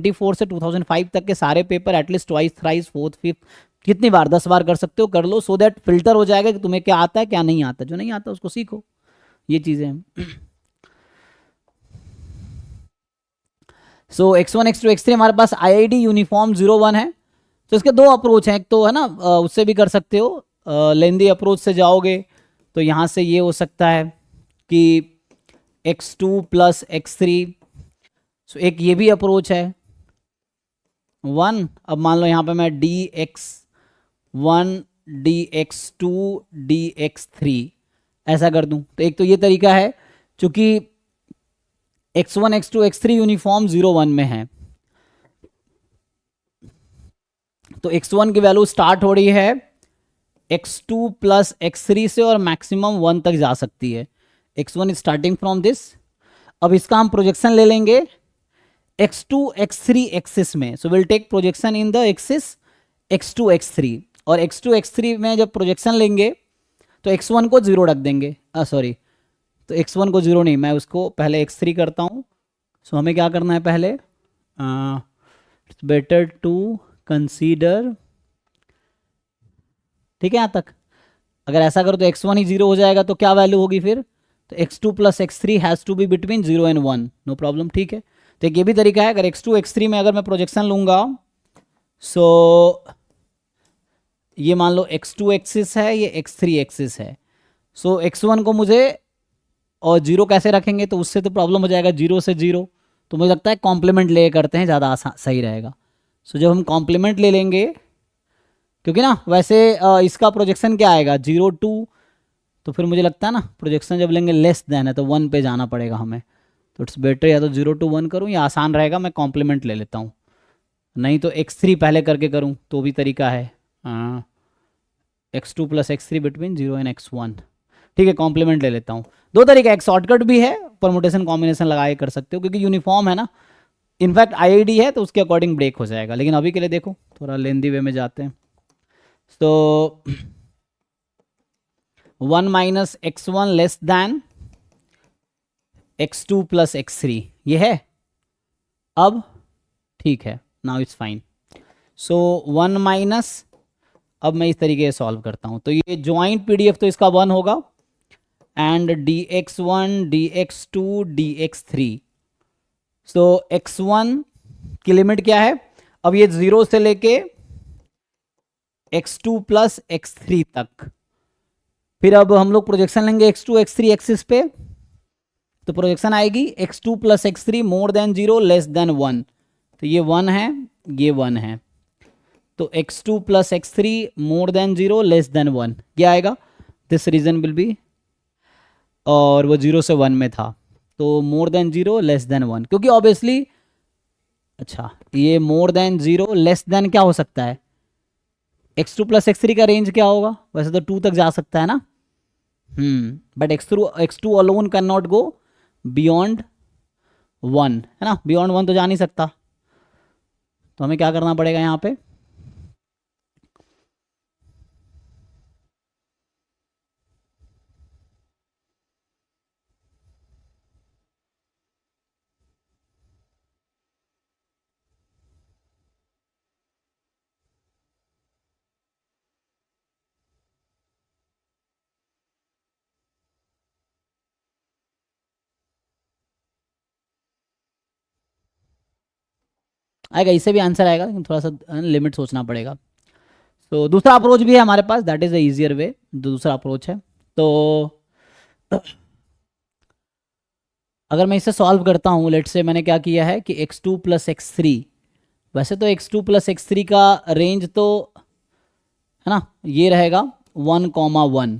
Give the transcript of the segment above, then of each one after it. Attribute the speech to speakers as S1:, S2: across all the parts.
S1: 2024 से 2005 तक के सारे paper at least twice thrice fourth fifth कितनी बार 10 बार कर सकते हो, कर लो, सो दैट फिल्टर हो जाएगा कि तुम्हें क्या आता है क्या नहीं आता, जो नहीं आता उसको सीखो, ये चीजें हैं। सो X1 X2 X3 हमारे पास IID यूनिफॉर्म 01 है। तो इसके दो अप्रोच हैं, एक तो है ना उससे भी कर सकते हो, लेंदी अप्रोच से जाओगे तो यहाँ से ये हो सकता है कि X2 प्लस X3। सो एक ये भी अप्रोच है 1। अब मान लो यहाँ पे मैं DX1 DX2 DX3 ऐसा कर दूं, तो एक तो ये तरीका है, चूंकि X1 X2 X3 यूनिफॉर्म 01 में है, तो X1 की वैल्यू स्टार्ट हो रही है X2 प्लस X3 से और मैक्सिमम 1 तक जा सकती है। X1 is starting from this. अब इसका हम प्रोजेक्शन ले लेंगे X2 X3 एक्सिस में। So will take projection in the axis X2 X3, और X2 X3 में जब प्रोजेक्शन लेंगे तो X1 को जीरो रख देंगे, सॉरी, तो X1 को जीरो नहीं, मैं उसको पहले X3 करता हूँ। सो हमें क्या करना है पहले, इट्स बेटर टू कंसीडर, ठीक है यहाँ तक। अगर ऐसा करो तो X1 ही जीरो हो जाएगा, तो क्या वैल्यू होगी फिर, तो X2 plus X3 has to be between 0 and 1, no problem, ठीक है। तो एक ये भी तरीका है, अगर X2 X3 में अगर मैं प्रोजेक्शन लूंगा, सो ये मान लो X2 एक्सिस है, ये X3 एक्सिस है। सो X1 को मुझे, और जीरो कैसे रखेंगे, तो उससे तो प्रॉब्लम हो जाएगा, जीरो से जीरो, तो मुझे लगता है कॉम्प्लीमेंट ले करते हैं, ज़्यादा आसान सही रहेगा। सो जब हम कॉम्प्लीमेंट ले लेंगे, क्योंकि ना वैसे इसका प्रोजेक्शन क्या आएगा 0 2, तो फिर मुझे लगता है ना प्रोजेक्शन जब लेंगे लेस देन है तो 1 पे जाना पड़ेगा हमें, तो इट्स बेटर या तो 0 to 1 करूँ, या आसान रहेगा मैं कॉम्प्लीमेंट ले लेता हूँ, नहीं तो X3 पहले करके करूँ तो भी तरीका है, X2 plus X3 between 0 and X1, ठीक है, कॉम्प्लीमेंट ले लेता हूँ। दो तरीका, एक शॉर्टकट भी है, परमुटेशन कॉम्बिनेशन लगा के कर सकते हो, क्योंकि यूनिफॉर्म है ना, इनफैक्ट IID है तो उसके अकॉर्डिंग ब्रेक हो जाएगा, लेकिन अभी के लिए देखो थोड़ा लेंदी वे में जाते हैं। तो 1 minus X1 less than X2 plus X3, ये है अब, ठीक है, now it's fine. So 1 minus, अब मैं इस तरीके से सॉल्व करता हूं, तो ये ज्वाइंट PDF तो इसका 1 होगा, and DX1 DX2 DX3। So X1 की लिमिट क्या है, अब ये 0 से लेके X2 प्लस X3 तक, फिर अब हम लोग प्रोजेक्शन लेंगे X2 X3 एक्सिस पे, तो प्रोजेक्शन आएगी X2 plus X3 more than 0 less than 1, तो ये 1 है, ये 1 है, तो X2 plus X3 more than 0 less than 1 ये आएगा, दिस रीजन विल बी, और वो 0 से 1 में था, तो मोर देन 0 लेस देन 1, क्योंकि ऑब्वियसली, अच्छा ये मोर देन 0 लेस देन क्या हो सकता है, X2 प्लस X3 का रेंज क्या होगा, वैसे तो 2 तक जा सकता है ना, but X2 alone can not go beyond 1, है ना, बियॉन्ड 1 तो जा नहीं सकता, तो हमें क्या करना पड़ेगा यहाँ पे, आएगा, इससे भी आंसर आएगा, लेकिन थोड़ा सा लिमिट सोचना पड़ेगा। तो दूसरा अप्रोच भी है हमारे पास, that is the easier way, दूसरा अप्रोच है। तो अगर मैं इसे सॉल्व करता हूँ, लेट से मैंने क्या किया है कि X2 प्लस X3, वैसे तो X2 प्लस X3 का रेंज तो है ना ये रहेगा 1,1,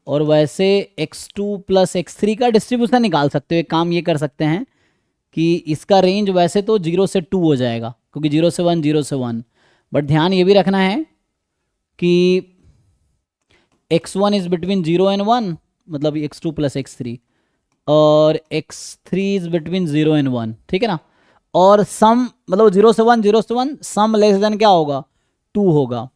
S1: और वैसे X2 प्लस X3 का डिस्ट्रीब्यूशन निकाल सकते हो, एक काम ये कर सकते हैं कि इसका रेंज वैसे तो 0 से 2 हो जाएगा, क्योंकि 0 से 1 0 से 1, बट ध्यान ये भी रखना है कि X1 इज बिटवीन 0 एंड 1, मतलब X2 प्लस X3, और X3 इज बिटवीन 0 एंड 1, ठीक है ना, और सम मतलब 0 से 1 0 से 1 सम लेस देन क्या होगा 2 होगा,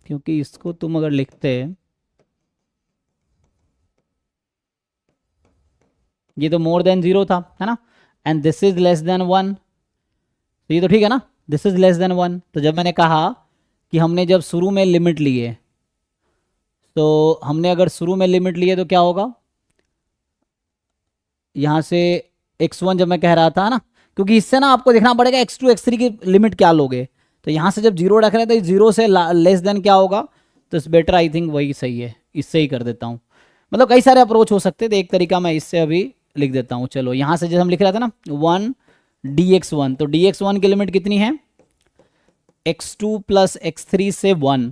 S1: क्योंकि इसको तुम अगर लिखते, ये तो मोर देन 0 था, है ना, and this is less than 1, तो ये तो ठीक है ना, दिस इज लेस देन 1। तो जब मैंने कहा कि हमने जब शुरू में लिमिट लिए, तो हमने अगर शुरू में लिमिट लिए तो क्या होगा, यहाँ से x1 जब मैं कह रहा था ना, क्योंकि इससे ना आपको देखना पड़ेगा x2 x3 की लिमिट क्या लोगे, तो यहाँ से जब 0 रख रहे हैं तो 0 से लेस देन क्या होगा, तो इस बेटर आई थिंक वही सही है, इससे ही कर देता हूँ। मतलब कई सारे अप्रोच हो सकते हैं, तो एक तरीका मैं इससे अभी लिख देता हूँ। चलो यहाँ से जब हम लिख रहे थे ना 1 dx1, तो dx1 की लिमिट कितनी है, x2 प्लस x3 से 1,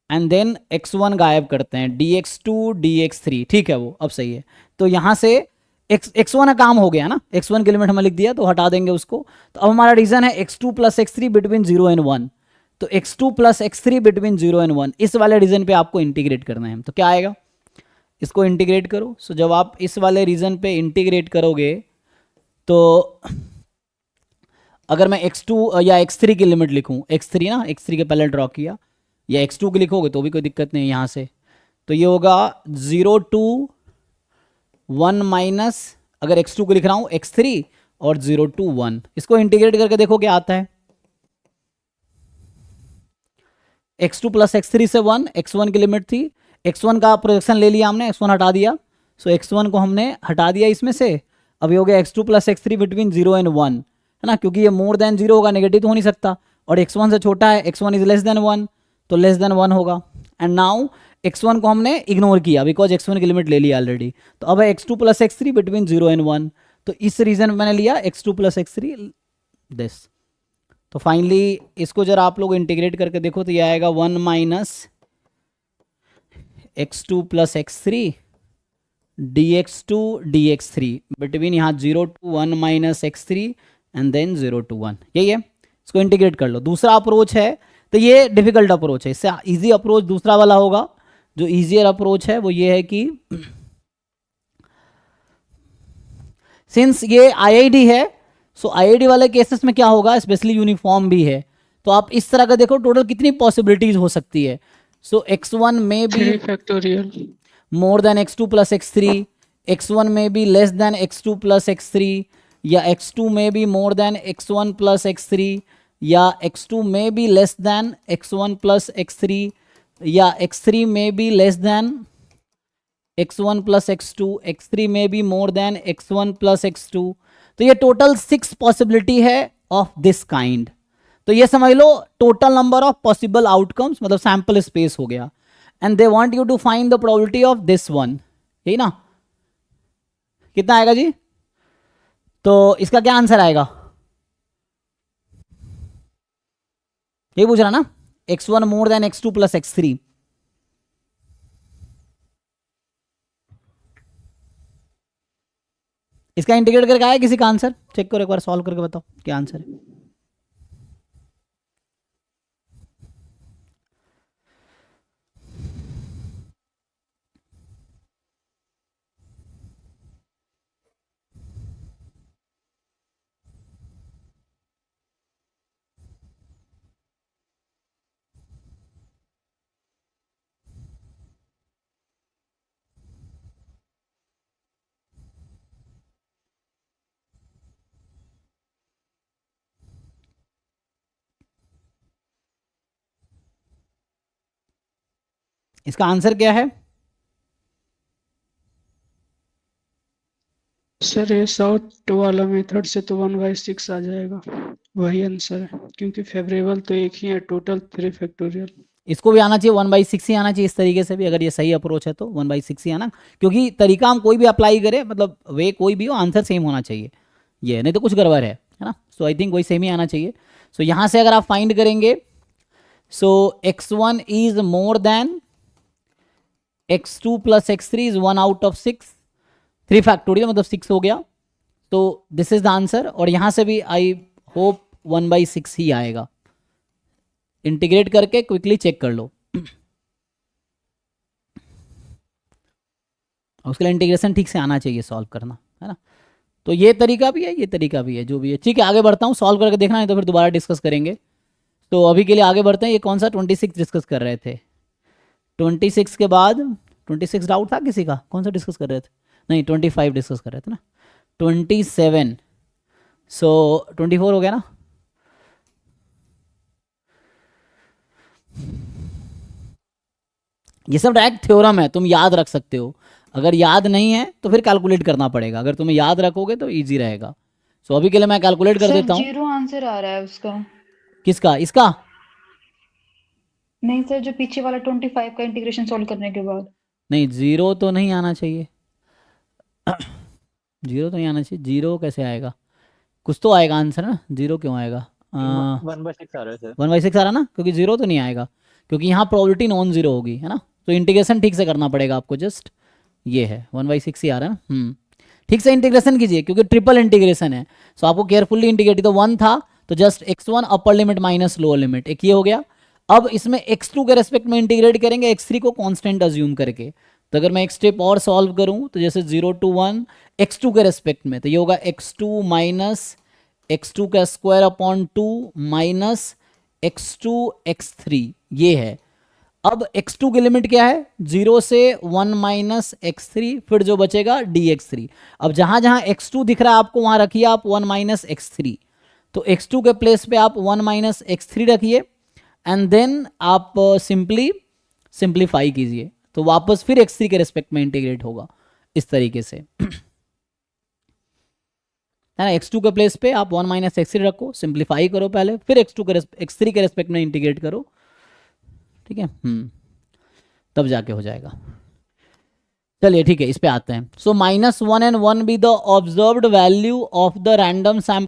S1: एंड देन x1 गायब करते हैं, dx2 dx3, ठीक है वो अब सही है। तो यहाँ से x1 का काम हो गया ना, x1 की लिमिट हमें लिख दिया, तो हटा देंगे उसको। तो अब हमारा रीजन है x2 plus x3 between 0 and 1, तो x2 plus x3 between 0 and 1, इस वाले रीजन पे आपको इंटीग्रेट करना है। तो क्या आएगा, इसको इंटीग्रेट करो। सो जब आप इस वाले रीजन पे इंटीग्रेट करोगे, तो अगर मैं x2 या x3 की लिमिट लिखूं, x3 ना, x3 के पहले ड्रॉ किया, या x2 की लिखोगे तो भी कोई दिक्कत नहीं है यहाँ से, तो ये होगा 0 to 1 माइनस, अगर x2 को लिख रहा हूँ x3, और 0 to 1, इसको इंटीग्रेट करके देखो क्या आता है, x2 प्लस x3 से 1, x1 की लिमिट थी, x1 का प्रोजेक्शन ले लिया हमने, x1 हटा दिया, सो x1 को हमने हटा दिया इसमें से। अब ये हो गया x2 plus x3 between 0 and 1, है ना, क्योंकि ये मोर देन 0 होगा, नेगेटिव तो हो नहीं सकता, और x1 से छोटा है, x1 इज लेस देन 1, तो लेस देन 1 होगा। एंड नाउ x1 को हमने इग्नोर किया बिकॉज x1 की लिमिट ले ली ऑलरेडी, तो अब है x2 plus x3 between 0 and 1, तो इस रीजन मैंने लिया x2 प्लस x3 दिस। तो फाइनली इसको जरा आप लोग इंटीग्रेट करके देखो, तो ये आएगा 1 minus x2 plus x3 dx2 dx3 between यहाँ 0 to 1 minus x3 and then 0 to 1, यही है। इसको इंटीग्रेट कर लो। दूसरा अप्रोच है, तो ये डिफिकल्ट अप्रोच है, इससे इजी अप्रोच दूसरा वाला होगा। जो इजियर अप्रोच है वो ये है कि सिंस ये आईआईडी है, सो आईआईडी वाले केसेस में क्या होगा, स्पेशली यूनिफॉर्म भी है, तो आप इस तरह का देखो टोटल कितनी पॉसिबिलिटीज हो सकती है। सो x1 में भी
S2: factorial
S1: more than x2 plus x3, x1 में भी less than x2 plus x3, या x2 में भी more than x1 plus x3, या x2 में भी less than x1 plus x3, या x3 में भी less than x1 plus x2, x3 में भी more than x1 plus x2। तो ये टोटल 6 पॉसिबिलिटी है ऑफ दिस काइंड। तो ये समझ लो total number of possible outcomes, मतलब सैंपल स्पेस हो गया, and they want you to find the probability of this one, यही ना, कितना आएगा जी, तो इसका क्या आंसर आएगा, यही पूछ रहा ना, x1 more than x2 plus x3। इसका इंटीग्रेट करके आया किसी का आंसर, चेक करो एक बार, सॉल्व करके बताओ क्या आंसर है। इसका आंसर क्या है,
S2: सर ये साउथ वाला मेथड से तो 1/6 आ जाएगा, वही आंसर है, क्योंकि फेवरेबल तो एक ही है, टोटल 3 फैक्टोरियल।
S1: इसको भी आना चाहिए 1/6 ही आना चाहिए इस तरीके से भी, अगर ये सही अप्रोच है तो 1/6 ही आना, क्योंकि तरीका हम कोई भी अप्लाई करें, मतलब वे कोई भी हो, आंसर सेम होना चाहिए, ये नहीं तो कुछ गड़बड़ है ना। सो आई थिंक वही सेम ही आना चाहिए। सो यहाँ से अगर आप फाइंड करेंगे, सो x1 is more than x2 plus x3 is 1 out of 6, 3 factorial मतलब 6 हो गया, तो दिस इज द आंसर। और यहाँ से भी आई होप 1/6 ही आएगा, इंटीग्रेट करके क्विकली चेक कर लो। उसके लिए इंटीग्रेशन ठीक से आना चाहिए, सॉल्व करना, है ना। तो ये तरीका भी है, ये तरीका भी है, जो भी है ठीक है। आगे बढ़ता हूँ, सॉल्व करके देखना, नहीं तो फिर दोबारा डिस्कस करेंगे। तो अभी के लिए आगे बढ़ते हैं। ये कौन सा 26 डिस्कस कर रहे थे? 26 के बाद 26 डाउट था किसी का? कौन सा डिस्कस कर रहे थे? नहीं 25 डिस्कस कर रहे थे ना। 27 सो 24 हो गया ना। ये सब डायरेक्ट थ्योरम है, तुम याद रख सकते हो। अगर याद नहीं है तो फिर कैलकुलेट करना पड़ेगा, अगर तुम्हें याद रखोगे तो इजी रहेगा। सो अभी के लिए मैं कैलकुलेट कर
S3: सर
S1: देता हूँ।
S3: 0 आंसर आ रहा है उसका।
S1: किसका? इसका?
S3: नहीं सर, जो पीछे वाला 25 का इंटीग्रेशन सॉल्व करने के बाद।
S1: नहीं, जीरो तो नहीं आना चाहिए। जीरो तो नहीं आना चाहिए। जीरो कैसे आएगा? कुछ तो आएगा आंसर ना, जीरो क्यों आएगा?
S4: 1/6 आ रहा है सर।
S1: 1/6 आ रहा ना, क्योंकि जीरो तो नहीं आएगा, क्योंकि यहाँ प्रोबेबिलिटी नॉन जीरो होगी, है ना। तो इंटीग्रेशन ठीक से करना पड़ेगा आपको। जस्ट ये है 1/6 ही आ रहा है ना। ठीक से इंटीग्रेशन कीजिए, क्योंकि ट्रिपल इंटीग्रेशन है। सो आपको केयरफुली इंटीग्रेट, तो 1 था तो just x1 upper limit minus lower limit, एक ये हो गया। अब इसमें x2 के रेस्पेक्ट में इंटीग्रेट करेंगे, x3 को कांस्टेंट अज्यूम करके। तो अगर मैं एक स्टेप और सॉल्व करूं तो जैसे 0 to 1 x2 के रेस्पेक्ट में, तो ये होगा x2 माइनस x2 का square upon 2 minus x2 x3, ये है। अब x2 की लिमिट क्या है? 0 से 1 माइनस x3, फिर जो बचेगा dx3। अब जहां जहां x2 दिख रहा है आपको, वहां रखिए आप 1 माइनस x3। तो x2 के प्लेस पे आप 1 माइनस x3 रखिए, एंड देन आप सिंप्लीफाई कीजिए, तो वापस फिर x3 के रेस्पेक्ट में इंटीग्रेट होगा इस तरीके से, है ना। x2 के प्लेस पे आप 1 माइनस x3 रखो, सिंप्लीफाई करो पहले, फिर x3 के रेस्पेक्ट में इंटीग्रेट करो, ठीक है। तब जाके हो जाएगा। चलिए ठीक है, इस पे आते हैं। सो -1 and 1 be the observed value of the random sample